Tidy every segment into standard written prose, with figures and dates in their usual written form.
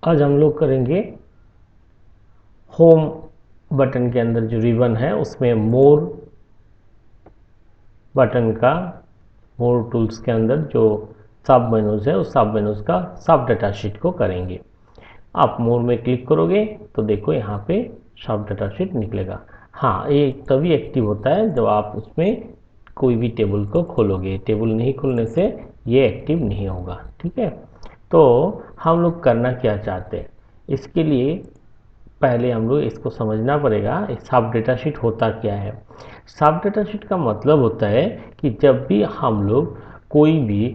आज हम लोग करेंगे होम बटन के अंदर जो रिबन है उसमें मोर बटन का मोर टूल्स के अंदर जो सब मेनूज है उस सब मेनूज का सब डाटा शीट को करेंगे। आप मोर में क्लिक करोगे तो देखो यहाँ पे सब डाटा शीट निकलेगा। हाँ, ये तभी एक्टिव होता है जब आप उसमें कोई भी टेबल को खोलोगे। टेबल नहीं खोलने से ये एक्टिव नहीं होगा। ठीक है, तो हम लोग करना क्या चाहते हैं, इसके लिए पहले हम लोग इसको समझना पड़ेगा सब डेटा शीट होता क्या है। सब डेटा शीट का मतलब होता है कि जब भी हम लोग कोई भी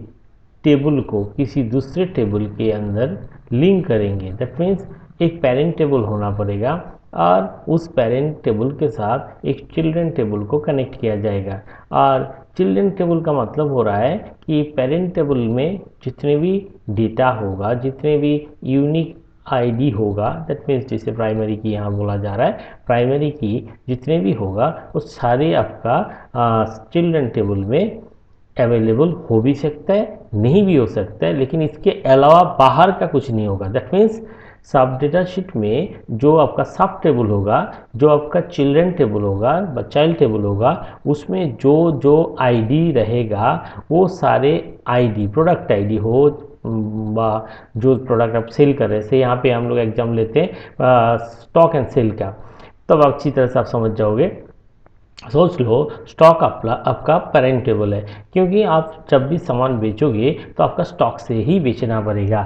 टेबल को किसी दूसरे टेबल के अंदर लिंक करेंगे, दैट मीन्स एक पेरेंट टेबल होना पड़ेगा और उस पेरेंट टेबल के साथ एक चिल्ड्रन टेबल को कनेक्ट किया जाएगा। और चिल्ड्रन टेबल का मतलब हो रहा है कि पेरेंट टेबल में जितने भी डेटा होगा, जितने भी यूनिक आईडी होगा, दैट मीन्स जिसे प्राइमरी की यहाँ बोला जा रहा है, प्राइमरी की जितने भी होगा वो सारे आपका चिल्ड्रन टेबल में अवेलेबल हो भी सकता है, नहीं भी हो सकता है, लेकिन इसके अलावा बाहर का कुछ नहीं होगा। दैट मीन्स सब डेटा शीट में जो आपका सब टेबल होगा, जो आपका चिल्ड्रन टेबल होगा, चाइल्ड टेबल होगा, उसमें जो जो आईडी रहेगा वो सारे आईडी, प्रोडक्ट आईडी हो जो प्रोडक्ट आप सेल कर रहे हैं, यहाँ पे हम लोग एग्जाम लेते हैं स्टॉक एंड सेल का, तब आप अच्छी तरह से आप समझ जाओगे। सोच लो स्टॉक आपका पेरेंट टेबल है, क्योंकि आप जब भी सामान बेचोगे तो आपका स्टॉक से ही बेचना पड़ेगा।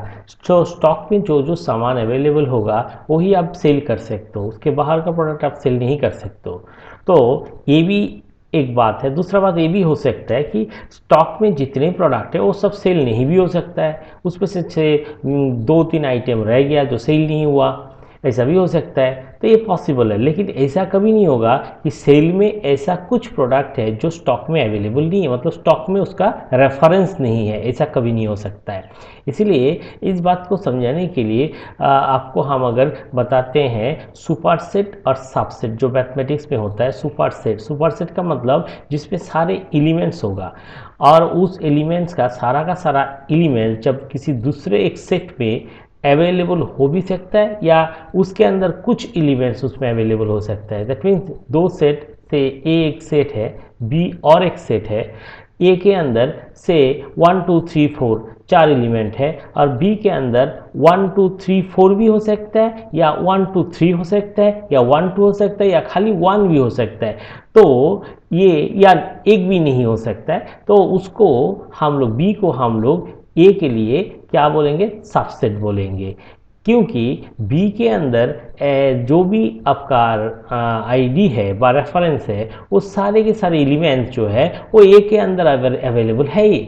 जो स्टॉक में जो जो सामान अवेलेबल होगा वही आप सेल कर सकते हो, उसके बाहर का प्रोडक्ट आप सेल नहीं कर सकते हो। तो ये भी एक बात है। दूसरा बात ये भी हो सकता है कि स्टॉक में जितने प्रोडक्ट है वो सब सेल नहीं भी हो सकता है, उसमें से 2-3 आइटम रह गया जो सेल नहीं हुआ, ऐसा भी हो सकता है। तो ये पॉसिबल है, लेकिन ऐसा कभी नहीं होगा कि सेल में ऐसा कुछ प्रोडक्ट है जो स्टॉक में अवेलेबल नहीं है, मतलब स्टॉक में उसका रेफरेंस नहीं है, ऐसा कभी नहीं हो सकता है। इसीलिए इस बात को समझाने के लिए आपको हम अगर बताते हैं सुपरसेट और सबसेट, जो मैथमेटिक्स में होता है सुपरसेट। सुपरसेट का मतलब जिसमें सारे एलिमेंट्स होगा और उस एलिमेंट्स का सारा एलिमेंट जब किसी दूसरे एक सेट में अवेलेबल हो भी सकता है या उसके अंदर कुछ एलिमेंट्स उसमें अवेलेबल हो सकता है। दैट मीन्स दो सेट से ए एक सेट है, बी और एक सेट है। ए के अंदर से 1 2 3 4 4 एलिमेंट है और बी के अंदर 1 2 3 4 भी हो सकता है या 1 2 3 हो सकता है या 1 2 हो सकता है या खाली 1 भी हो सकता है। तो ये या एक भी नहीं हो सकता है, तो उसको हम लोग बी को हम लोग ए के लिए क्या बोलेंगे, सबसेट बोलेंगे। क्योंकि बी के अंदर जो भी आपका आईडी है व रेफरेंस है वो सारे के सारे एलिमेंट्स जो है वो ए के अंदर अवेलेबल है ही,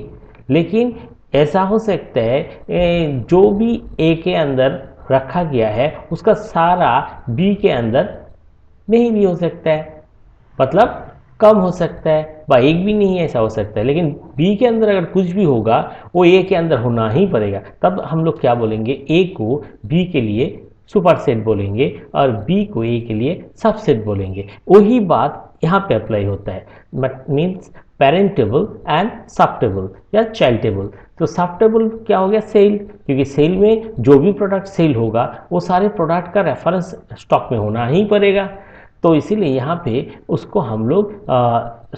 लेकिन ऐसा हो सकता है जो भी ए के अंदर रखा गया है उसका सारा बी के अंदर नहीं भी हो सकता है, मतलब कम हो सकता है, एक भी नहीं ऐसा हो सकता है। लेकिन बी के अंदर अगर कुछ भी होगा वो ए के अंदर होना ही पड़ेगा, तब हम लोग क्या बोलेंगे, ए को बी के लिए सुपरसेट बोलेंगे और बी को ए के लिए सबसेट बोलेंगे। वही बात यहाँ पे अप्लाई होता है, मीन्स पेरेंट टेबल एंड सब टेबल या चाइल्ड टेबल। तो सब टेबल क्या हो गया, सेल, क्योंकि सेल में जो भी प्रोडक्ट सेल होगा वो सारे प्रोडक्ट का रेफरेंस स्टॉक में होना ही पड़ेगा। तो इसीलिए यहाँ पे उसको हम लोग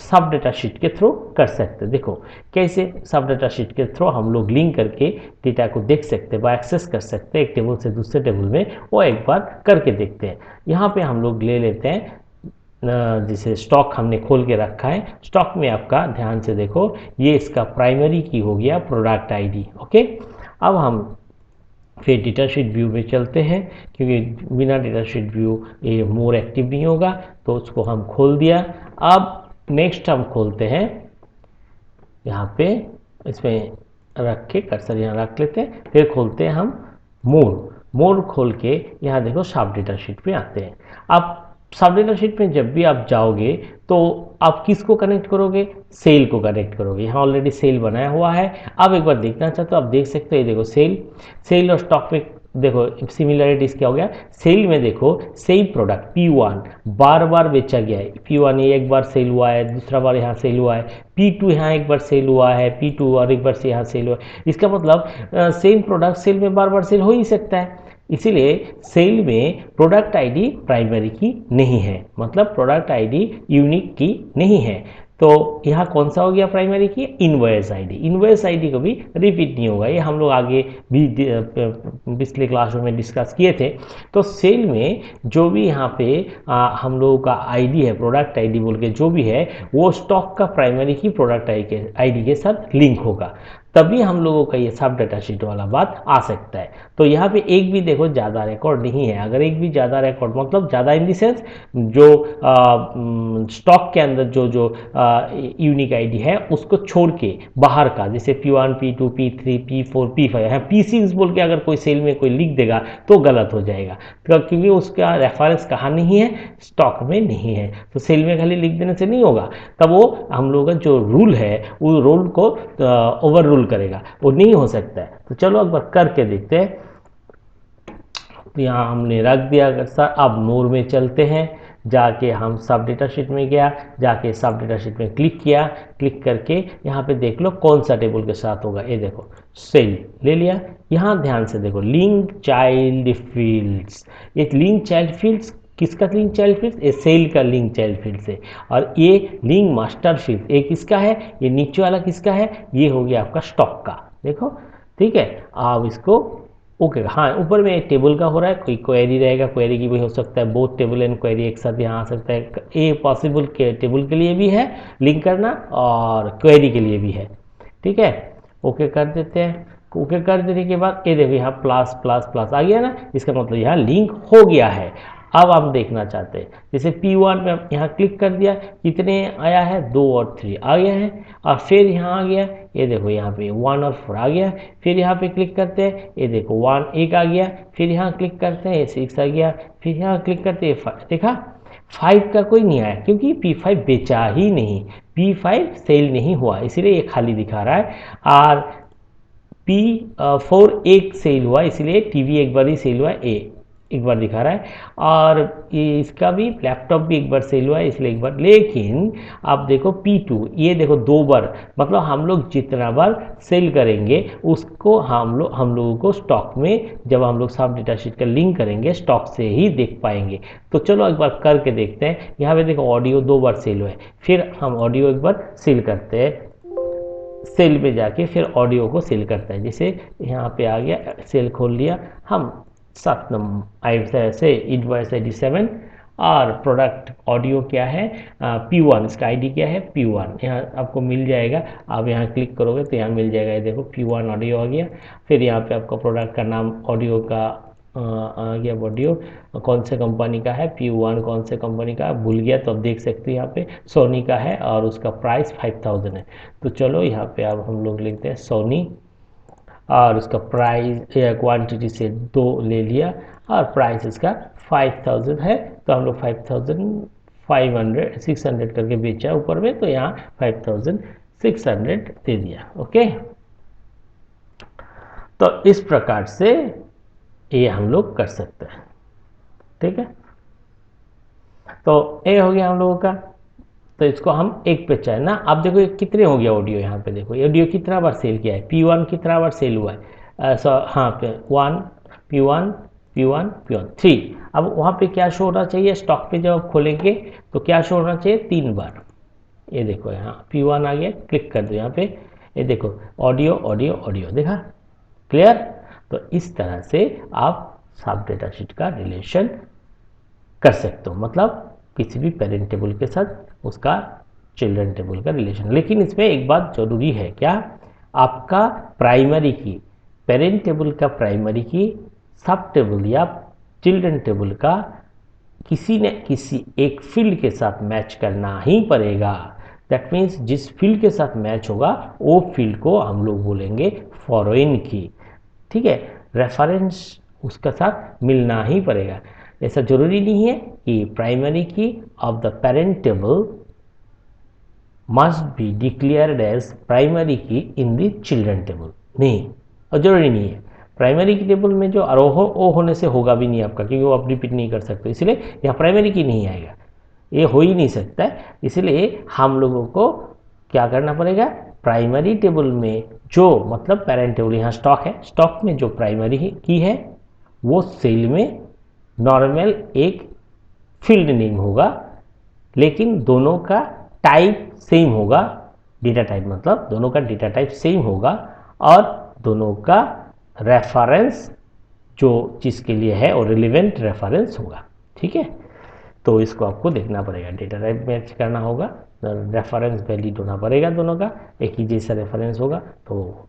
सब डेटा शीट के थ्रू कर सकते हैं। देखो कैसे सब डेटा शीट के थ्रू हम लोग लिंक करके डेटा को देख सकते हैं, एक्सेस कर सकते हैं एक टेबल से दूसरे टेबल में, वो एक बार करके देखते हैं। यहाँ पे हम लोग ले लेते हैं जिसे स्टॉक हमने खोल के रखा है। स्टॉक में आपका ध्यान से देखो, ये इसका प्राइमरी की हो गया प्रोडक्ट आईडी। ओके, अब हम फिर डेटा शीट व्यू में चलते हैं, क्योंकि बिना डेटा शीट व्यू ये मोर एक्टिव नहीं होगा, तो उसको हम खोल दिया। अब नेक्स्ट हम खोलते हैं यहाँ पे, इसमें रख के कर्सर यहाँ रख लेते हैं, फिर खोलते हैं हम मोर खोल के यहाँ देखो सब डेटा शीट पे आते हैं। अब सब डेटा शीट में जब भी आप जाओगे तो आप किसको कनेक्ट करोगे, सेल को कनेक्ट करोगे। यहाँ ऑलरेडी सेल बनाया हुआ है। अब एक बार देखना चाहते हो, आप देख सकते हो, ये देखो सेल और स्टॉक में देखो सिमिलरिटीज क्या हो गया। सेल में देखो सेम प्रोडक्ट P1 बार बार बेचा गया है, P1 ये एक बार सेल हुआ है, दूसरा बार यहाँ सेल हुआ है, P2 यहाँ एक बार सेल हुआ है, P2 और एक बार से यहाँ सेल हुआ है। इसका मतलब सेम प्रोडक्ट सेल में बार बार सेल हो ही सकता है। इसीलिए सेल में प्रोडक्ट आईडी प्राइमरी की नहीं है, मतलब प्रोडक्ट आईडी यूनिक की नहीं है। तो यहाँ कौन सा हो गया प्राइमरी की? Invoice ID. इनवॉइस आईडी कभी रिपीट नहीं होगा, ये हम लोग आगे भी पिछले क्लासों में डिस्कस किए थे। तो सेल में जो भी यहाँ पे हम लोगों का आईडी है, प्रोडक्ट आईडी बोल के जो भी है, वो स्टॉक का प्राइमरी की प्रोडक्ट आईडी के साथ लिंक होगा, तभी हम लोगों का ये सब डाटा शीट वाला बात आ सकता है। तो यहाँ पे एक भी देखो ज़्यादा रिकॉर्ड नहीं है। अगर एक भी ज़्यादा रिकॉर्ड मतलब ज़्यादा इन द सेंस जो स्टॉक के अंदर जो जो यूनिक आईडी है उसको छोड़ के बाहर का, जैसे P1 P2 P3 P4 P5 है, P6 बोल के अगर कोई सेल में कोई लिख देगा तो गलत हो जाएगा, तो क्योंकि उसका रेफरेंस कहाँ नहीं है? स्टॉक में नहीं है। तो सेल में खाली लिख देने से नहीं होगा, तब वो हम लोग का जो रूल है वो रूल को ओवर रूल करेगा, वो नहीं हो सकता है। तो चलो एक बार करके देखते हैं। तो यहाँ हमने रख दिया कर्सर, अब मोर में चलते हैं, जाके हम सब डेटा शीट में गया, जाके सब डेटा शीट में क्लिक किया, क्लिक करके यहाँ पे देख लो कौन सा टेबल के साथ होगा। ये देखो सेल ले लिया। यहाँ ध्यान से देखो लिंक चाइल्ड फील्ड्स, ये लिंक चाइल्ड फील्ड्स किसका लिंक चाइल्ड फील्ड? ये सेल का लिंक चाइल्ड फील्ड से। और ये लिंक मास्टर फील्ड ये किसका है? ये नीचे वाला किसका है? ये हो गया आपका स्टॉक का। देखो ठीक है, आप इसको ओके हाँ, ऊपर में एक टेबल का हो रहा है, कोई क्वेरी रहेगा, क्वेरी की भी हो सकता है, बोथ टेबल एंड क्वेरी एक साथ यहाँ आ सकता है। ये पॉसिबल के टेबल के लिए भी है लिंक करना और क्वेरी के लिए भी है। ठीक है, ओके कर देते हैं। ओके कर देने के बाद ये देखो यहाँ प्लस प्लस प्लस आ गया ना, इसका मतलब यहाँ लिंक हो गया है। अब हम देखना चाहते हैं, जैसे P1 में यहाँ क्लिक कर दिया, कितने आया है? 2 और 3 आ गया है। और फिर यहाँ आ गया, ये देखो यहाँ पे 1 और 4 आ गया। फिर यहाँ पे क्लिक करते हैं, ये देखो 1 1 आ गया। फिर यहाँ क्लिक करते हैं, ये 6 आ गया। फिर यहाँ क्लिक करते हैं 5, देखा 5 का कोई नहीं आया क्योंकि P5 बेचा ही नहीं, P5 सेल नहीं हुआ, इसीलिए ये खाली दिखा रहा है। और P4 एक सेल हुआ, इसलिए टीवी एक बार ही सेल हुआ, एक बार दिखा रहा है। और ये इसका भी लैपटॉप भी एक बार सेल हुआ है, इसलिए एक बार। लेकिन आप देखो P2, ये देखो 2 बार, मतलब हम लोग जितना बार सेल करेंगे उसको हम लोगों को स्टॉक में, जब हम लोग सब डेटा शीट का लिंक करेंगे स्टॉक से ही देख पाएंगे। तो चलो एक बार करके देखते हैं। यहाँ पे देखो ऑडियो 2 बार सेल हुआ है, फिर हम ऑडियो एक बार सेल करते हैं, सेल में जाके फिर ऑडियो को सेल करता है। जैसे यहाँ पे आ गया, सेल खोल लिया, हम 7 नंबर ऐसे इनवॉइस ID 7 और प्रोडक्ट ऑडियो क्या है? P1, इसका आईडी क्या है? P1 यहाँ आपको मिल जाएगा। आप यहाँ क्लिक करोगे तो यहाँ मिल जाएगा, ये देखो P1 ऑडियो आ गया। फिर यहाँ पे आपका प्रोडक्ट का नाम ऑडियो का आ गया, ऑडियो कौन से कंपनी का है, P1 कौन से कंपनी का भूल गया, तो आप देख सकते हैं यहाँ पे सोनी का है और उसका प्राइस 5000 है। तो चलो यहाँ पे अब हम लोग लिखते हैं सोनी और उसका प्राइस क्वांटिटी से 2 ले लिया और प्राइस इसका 5000 है। तो हम लोग 5600 करके बेचा ऊपर में, तो यहाँ 5600 दे दिया। ओके, तो इस प्रकार से ये हम लोग कर सकते हैं। ठीक है, तो ये हो गया हम लोगों का। तो इसको हम एक पे चाहे ना, आप देखो ये कितने हो गया ऑडियो, यहाँ पे देखो ऑडियो कितना बार सेल किया है, P1 कितना बार सेल हुआ है, हाँ पे 1 P1 P1 P1 3। अब वहाँ पे क्या शो होना चाहिए? स्टॉक पे जब आप खोलेंगे तो क्या शो होना चाहिए? 3 बार। ये देखो यहाँ P1 आ गया, क्लिक कर दो यहाँ पे, ये देखो ऑडियो ऑडियो ऑडियो, देखा क्लियर। तो इस तरह से आप सब डेटा शीट का रिलेशन कर सकते हो, मतलब किसी भी पेरेंट टेबल के साथ उसका चिल्ड्रन टेबल का रिलेशन। लेकिन इसमें एक बात जरूरी है, क्या? आपका प्राइमरी की, पेरेंट टेबल का प्राइमरी की सब टेबल या चिल्ड्रन टेबल का किसी न किसी एक फील्ड के साथ मैच करना ही पड़ेगा। दैट मीन्स जिस फील्ड के साथ मैच होगा वो फील्ड को हम लोग बोलेंगे फॉरेन की। ठीक है, रेफरेंस उसका साथ मिलना ही पड़ेगा। ऐसा जरूरी नहीं है कि primary key of the parent table must be declared as primary key in the children table, नहीं, और जरूरी नहीं है। प्राइमरी की टेबल में जो आरोह ओ होने से होगा भी नहीं आपका, क्योंकि वो आप रिपीट नहीं कर सकते, इसलिए यहाँ प्राइमरी की नहीं आएगा, ये हो ही नहीं सकता है। इसलिए हम लोगों को क्या करना पड़ेगा? प्राइमरी टेबल में जो, मतलब पेरेंट टेबल यहाँ स्टॉक है, स्टॉक में जो प्राइमरी की है वो सेल में नॉर्मल एक फील्ड नेम होगा, लेकिन दोनों का टाइप सेम होगा। डेटा टाइप मतलब दोनों का डेटा टाइप सेम होगा और दोनों का रेफरेंस जो चीज़ के लिए है और रिलेवेंट रेफरेंस होगा। ठीक है, तो इसको आपको देखना पड़ेगा, डेटा टाइप मैच करना होगा, रेफरेंस वैलिड होना पड़ेगा, दोनों का एक ही जैसा रेफरेंस होगा, तो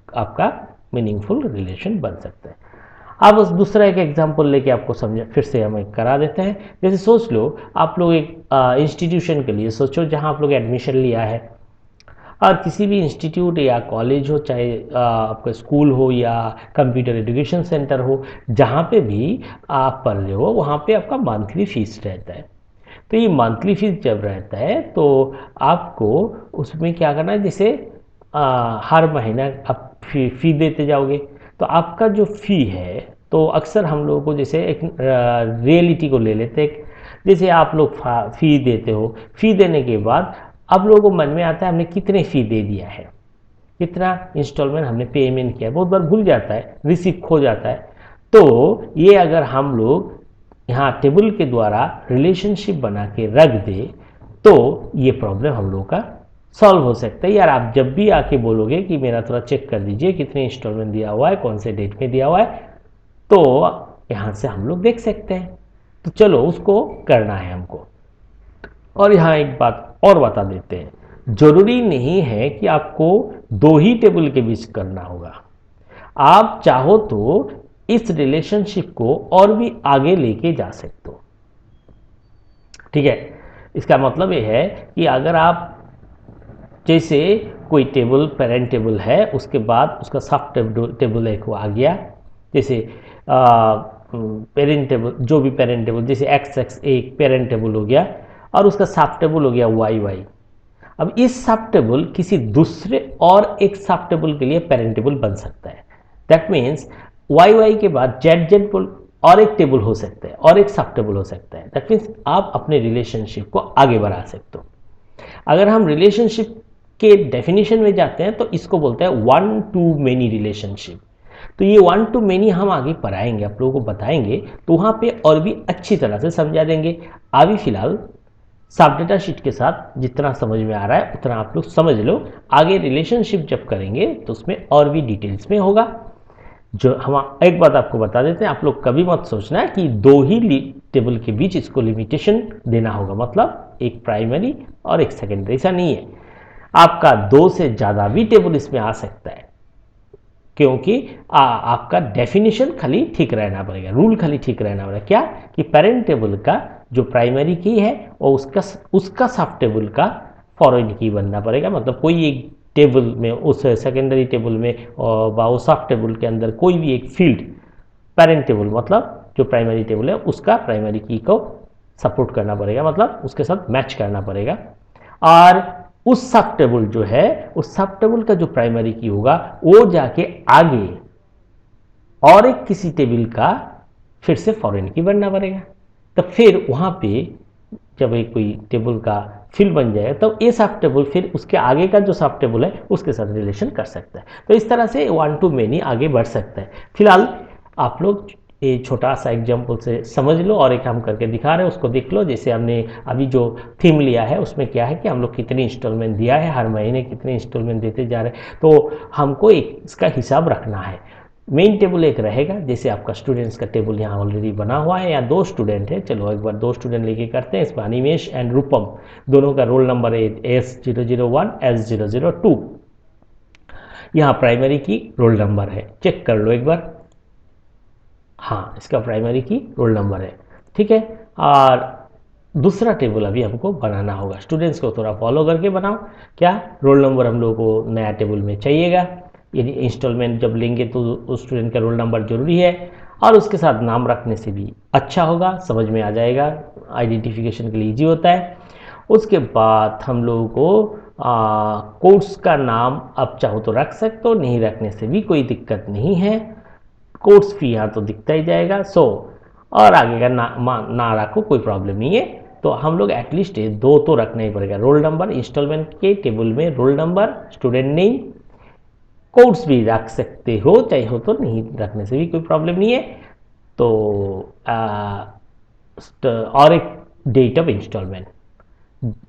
आपका मीनिंगफुल रिलेशन बन सकता है। अब उस दूसरा एक एग्जांपल लेके आपको समझ फिर से हम एक करा देते हैं। जैसे सोच लो आप लोग एक इंस्टीट्यूशन के लिए सोचो जहां आप लोग एडमिशन लिया है, और किसी भी इंस्टीट्यूट या कॉलेज हो, चाहे आपका स्कूल हो या कंप्यूटर एजुकेशन सेंटर हो, जहाँ पे भी आप पढ़ रहे हो वहाँ पे आपका मंथली फीस रहता है। तो ये मंथली फीस जब रहता है तो आपको उसमें क्या करना है, जैसे हर महीना आप फी देते जाओगे, तो आपका जो फ़ी है, तो अक्सर हम लोगों को जैसे एक रियलिटी को ले लेते हैं। जैसे आप लोग फ़ी देते हो, फ़ी देने के बाद आप लोगों को मन में आता है हमने कितने फ़ी दे दिया है, कितना इंस्टॉलमेंट हमने पेमेंट किया है, बहुत बार भूल जाता है, रिसीप्ट खो जाता है। तो ये अगर हम लोग यहाँ टेबल के द्वारा रिलेशनशिप बना के रख दे तो ये प्रॉब्लम हम लोग का सॉल्व हो सकता है। यार आप जब भी आके बोलोगे कि मेरा थोड़ा चेक कर दीजिए कितने इंस्टॉलमेंट दिया हुआ है, कौन से डेट में दिया हुआ है, तो यहाँ से हम लोग देख सकते हैं। तो चलो उसको करना है हमको। और यहाँ एक बात और बता देते हैं, जरूरी नहीं है कि आपको दो ही टेबल के बीच करना होगा। आप चाहो तो इस रिलेशनशिप को और भी आगे लेके जा सकते हो। ठीक है, इसका मतलब ये है कि अगर आप जैसे कोई टेबल पेरेंट टेबल है, उसके बाद उसका सब टेबल एक आ गया, जैसे पेरेंट टेबल, जो भी पेरेंट टेबल जैसे एक्स एक्स एक पेरेंट टेबल हो गया और उसका सब टेबल हो गया वाई वाई। अब इस सब टेबल किसी दूसरे और एक सब टेबल के लिए पेरेंट टेबल बन सकता है। दैट मीन्स वाई वाई के बाद जेड जेड और एक टेबल हो सकता है और एक सब टेबल हो सकता है। दैट मीन्स आप अपने रिलेशनशिप को आगे बढ़ा सकते हो। अगर हम रिलेशनशिप के डेफिनेशन में जाते हैं तो इसको बोलते हैं वन टू मेनी रिलेशनशिप। तो ये वन टू मेनी हम आगे पढ़ाएंगे, आप लोगों को बताएंगे, तो वहाँ पे और भी अच्छी तरह से समझा देंगे। अभी फिलहाल सब डेटा शीट के साथ जितना समझ में आ रहा है उतना आप लोग समझ लो, आगे रिलेशनशिप जब करेंगे तो उसमें और भी डिटेल्स में होगा। जो हम एक बात आपको बता देते हैं, आप लोग कभी मत सोचना कि दो ही टेबल के बीच इसको लिमिटेशन देना होगा, मतलब एक प्राइमरी और एक सेकेंडरी, ऐसा नहीं है। आपका दो से ज़्यादा भी टेबल इसमें आ सकता है, क्योंकि आपका डेफिनेशन खाली ठीक रहना पड़ेगा, रूल खाली ठीक रहना पड़ेगा। क्या कि पेरेंट टेबल का जो प्राइमरी की है और उसका सब टेबल का फॉरेन की बनना पड़ेगा। मतलब कोई एक टेबल में, उस सेकेंडरी टेबल में और सब टेबल के अंदर कोई भी एक फील्ड पेरेंट टेबल मतलब जो प्राइमरी टेबल है उसका प्राइमरी की को सपोर्ट करना पड़ेगा, मतलब उसके साथ मैच करना पड़ेगा। और उस सब टेबल जो है, उस सब टेबल का जो प्राइमरी की होगा वो जाके आगे और एक किसी टेबल का फिर से फॉरेन की बनना पड़ेगा। तो फिर वहाँ पे जब एक कोई टेबल का फिल बन जाएगा तो ये सब टेबल फिर उसके आगे का जो सब टेबल है उसके साथ रिलेशन कर सकता है। तो इस तरह से वन टू मेनी आगे बढ़ सकता है। फिलहाल आप लोग ये छोटा सा एग्जाम्पल से समझ लो और एक हम करके दिखा रहे हैं उसको देख लो। जैसे हमने अभी जो थीम लिया है उसमें क्या है कि हम लोग कितनी इंस्टॉलमेंट दिया है, हर महीने कितने इंस्टॉलमेंट देते जा रहे हैं, तो हमको एक इसका हिसाब रखना है। मेन टेबल एक रहेगा, जैसे आपका स्टूडेंट्स का टेबल यहाँ ऑलरेडी बना हुआ है, या दो स्टूडेंट है, चलो एक बार दो स्टूडेंट लेके करते हैं। इसमें अनिमेश एंड रूपम दोनों का रोल नंबर है S001 S002। यहाँ प्राइमरी की रोल नंबर है, चेक कर लो एक बार। हाँ, इसका प्राइमरी की रोल नंबर है। ठीक है, और दूसरा टेबल अभी हमको बनाना होगा। स्टूडेंट्स को थोड़ा फॉलो करके बनाओ। क्या रोल नंबर हम लोगों को नया टेबल में चाहिएगा, यदि इंस्टॉलमेंट जब लेंगे तो उस स्टूडेंट का रोल नंबर जरूरी है, और उसके साथ नाम रखने से भी अच्छा होगा, समझ में आ जाएगा, आइडेंटिफिकेशन के लिए ईजी होता है। उसके बाद हम लोगों को कोर्स का नाम आप चाहो तो रख सकते हो, नहीं रखने से भी कोई दिक्कत नहीं है। कोर्स फी यहाँ तो दिखता ही जाएगा। और आगे का ना रखो कोई प्रॉब्लम नहीं है। तो हम लोग एटलीस्ट दो तो रखना ही पड़ेगा, रोल नंबर, इंस्टॉलमेंट के टेबल में roll number, student name, course भी रख सकते हो, चाहे हो तो, नहीं रखने से भी कोई प्रॉब्लम नहीं है। तो और एक डेट ऑफ इंस्टॉलमेंट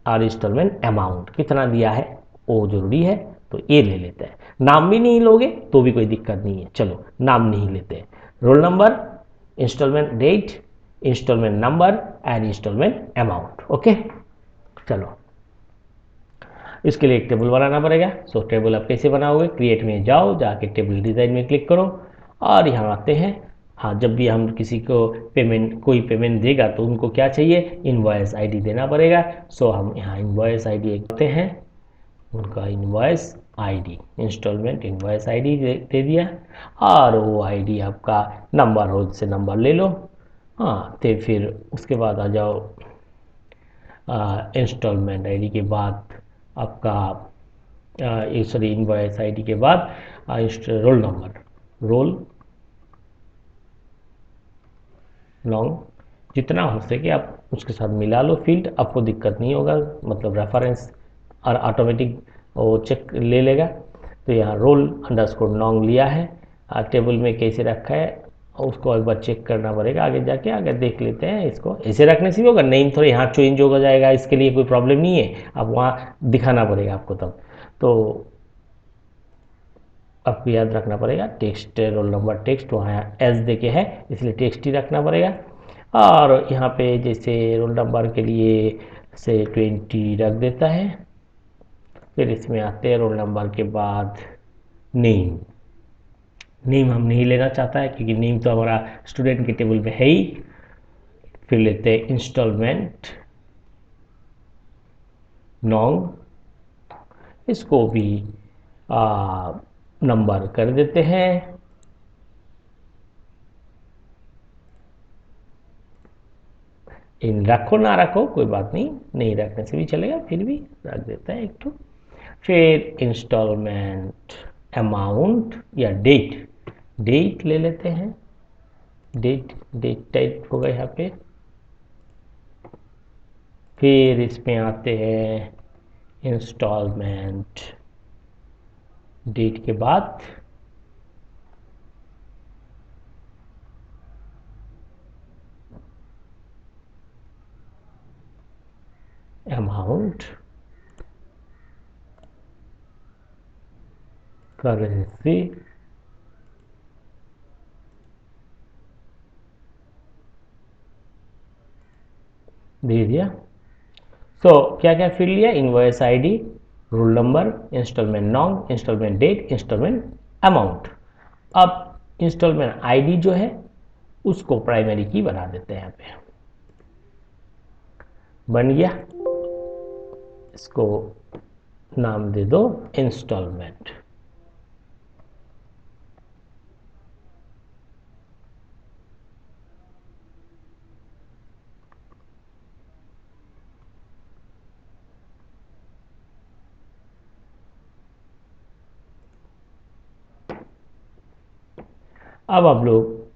और इंस्टॉलमेंट अमाउंट कितना दिया है वो जरूरी है, तो ये ले लेते हैं। नाम भी नहीं लोगे तो भी कोई दिक्कत नहीं है, चलो नाम नहीं लेते हैं। Roll number, installment date, installment number and installment amount. Okay, चलो इसके लिए एक टेबल बनाना पड़ेगा। सो टेबल आप कैसे बनाओगे, क्रिएट में जाओ, जाके टेबल डिज़ाइन में क्लिक करो और यहाँ आते हैं। हाँ, जब भी हम किसी को कोई पेमेंट देगा तो उनको क्या चाहिए, इनवॉइस आईडी देना पड़ेगा। सो हम यहाँ इनवॉइस आईडी देते हैं, उनका invoice ID, installment invoice ID दे दिया और वो आईडी आपका नंबर हो से नंबर ले लो। हाँ, तो फिर उसके बाद आ जाओ इंस्टॉलमेंट आईडी के बाद आपका सॉरी इनवॉइस आईडी के बाद रोल नंबर, रोल लॉन्ग जितना हो सके आप उसके साथ मिला लो फील्ड, आपको दिक्कत नहीं होगा, मतलब रेफरेंस और ऑटोमेटिक वो चेक ले लेगा। तो यहाँ रोल अंडरस्कोर लॉन्ग लिया है, टेबल में कैसे रखा है उसको एक बार चेक करना पड़ेगा, आगे जाके आगे देख लेते हैं। इसको ऐसे रखने से भी होगा, नेम थोड़ा यहाँ चेंज हो जाएगा, इसके लिए कोई प्रॉब्लम नहीं है, अब वहाँ दिखाना पड़ेगा आपको तब। तो आपको याद रखना पड़ेगा टेक्स्ट, रोल नंबर टेक्स्ट वहाँ एस दे के है इसलिए टेक्स्ट ही रखना पड़ेगा। और यहाँ पे जैसे रोल नंबर के लिए से 20 रख देता है। फिर इसमें आते हैं रोल नंबर के बाद नेम, नेम हम नहीं लेना चाहता है क्योंकि नेम तो हमारा स्टूडेंट के टेबल में है ही। फिर लेते हैं इंस्टॉलमेंट नॉन्ग, इसको भी नंबर कर देते हैं। इन रखो ना रखो कोई बात नहीं, नहीं रखने से भी चलेगा, फिर भी रख देता है एक तो। फिर इंस्टॉलमेंट अमाउंट या डेट, डेट ले लेते हैं, डेट डेट टाइप होगा यहाँ पे। फिर इसमें आते हैं इंस्टॉलमेंट डेट के बाद अमाउंट, करेंसी, दे दिया। सो क्या क्या फील्ड लिया, invoice ID, roll number, installment नॉन्ग, इंस्टॉलमेंट डेट, इंस्टॉलमेंट अमाउंट। अब इंस्टॉलमेंट आईडी जो है उसको प्राइमरी की बना देते हैं, यहाँ पे बन गया। इसको नाम दे दो इंस्टॉलमेंट। अब आप लोग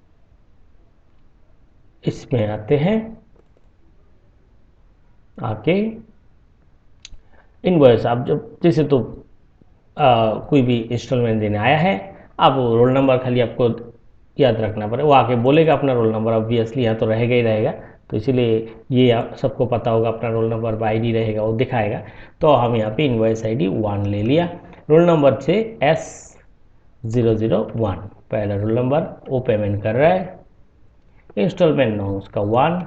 इसमें आते हैं, आके इनवॉइस आप जब जैसे तो कोई भी इंस्टॉलमेंट देने आया है, अब रोल नंबर खाली आपको याद रखना पड़ेगा, वो आके बोलेगा अपना रोल नंबर, ऑब्वियसली यहाँ तो रहेगा ही रहेगा, तो इसीलिए ये सबको पता होगा अपना रोल नंबर आईडी रहेगा वो दिखाएगा। तो हम यहाँ पे इनवॉइस आईडी 1 ले लिया, रोल नंबर से S001 पहला रोल नंबर, वो पेमेंट कर रहा है। इंस्टॉलमेंट नो उसका 1,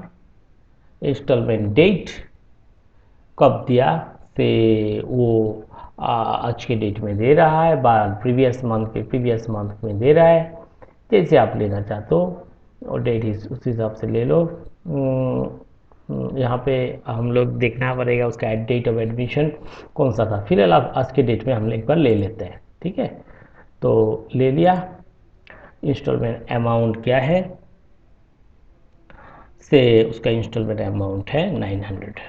इंस्टॉलमेंट डेट कब दिया से वो आज के डेट में दे रहा है, प्रीवियस मंथ में दे रहा है, जैसे आप लेना चाहते हो और डेट उस हिसाब से ले लो। यहाँ पे हम लोग देखना पड़ेगा उसका डेट ऑफ एडमिशन कौन सा था, फिलहाल आज के डेट में हम एक बार ले लेते हैं, ठीक है। तो ले लिया, इंस्टॉलमेंट अमाउंट क्या है से उसका इंस्टॉलमेंट अमाउंट है 900।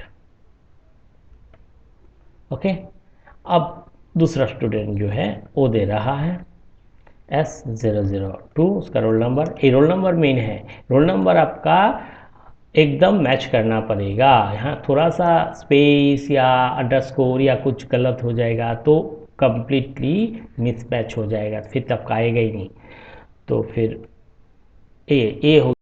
ओके, अब दूसरा स्टूडेंट जो है वो दे रहा है S002, उसका रोल नंबर, ये रोल नंबर मेन है, रोल नंबर आपका एकदम मैच करना पड़ेगा, यहाँ थोड़ा सा स्पेस या अंडरस्कोर या कुछ गलत हो जाएगा तो कंप्लीटली मिसमैच हो जाएगा, फिर तब का आएगा ही नहीं। तो फिर ए हो